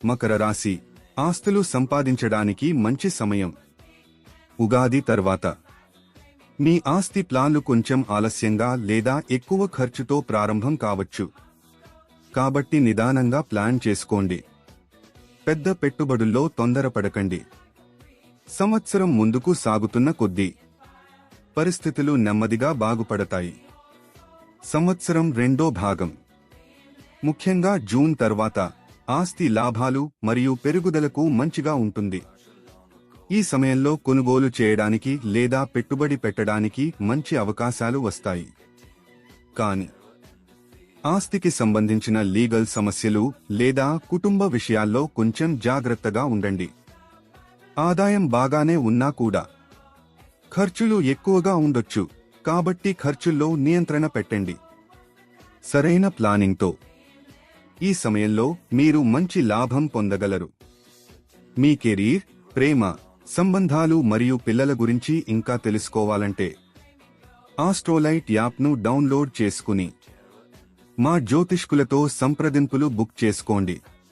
మకర రాశి ఆస్తులు సంపాదించడానికి మంచి సమయం. ఉగాది తర్వాత మీ ఆస్తి ప్లాన్లు కొంచెం ఆలస్యంగా లేదా ఎక్కువ ఖర్చుతో ప్రారంభం కావచ్చు. కాబట్టి నిదానంగా ప్లాన్ చేసుకోండి. పెద్ద పెట్టుబడుల్లో తొందరపడకండి. సంవత్సరం ముందుకు సాగుతున్న కొద్దీ పరిస్థితులు నెమ్మదిగా బాగుపడతాయి. సంవత్సరం రెండో భాగం, ముఖ్యంగా జూన్ తర్వాత ఆస్తి లాభాలు మరియు పెరుగుదలకు మంచిగా ఉంటుంది. ఈ సమయంలో కొనుగోలు చేయడానికి లేదా పెట్టుబడి పెట్టడానికి మంచి అవకాశాలు వస్తాయి. కానీ ఆస్తికి సంబంధించిన లీగల్ సమస్యలు లేదా కుటుంబ విషయాల్లో కొంచెం జాగ్రత్తగా ఉండండి. ఆదాయం బాగానే ఉన్నా కూడా ఖర్చులు ఎక్కువగా ఉండొచ్చు, కాబట్టి ఖర్చుల్లో నియంత్రణ పెట్టండి. సరైన ప్లానింగ్తో ఈ సమయంలో మీరు మంచి లాభం పొందగలరు. మీ కెరీర్, ప్రేమ, సంబంధాలు మరియు పిల్లల గురించి ఇంకా తెలుసుకోవాలంటే ఆస్ట్రోలైట్ యాప్ను డౌన్లోడ్ చేసుకుని మా జ్యోతిష్కులతో సంప్రదింపులు బుక్ చేసుకోండి.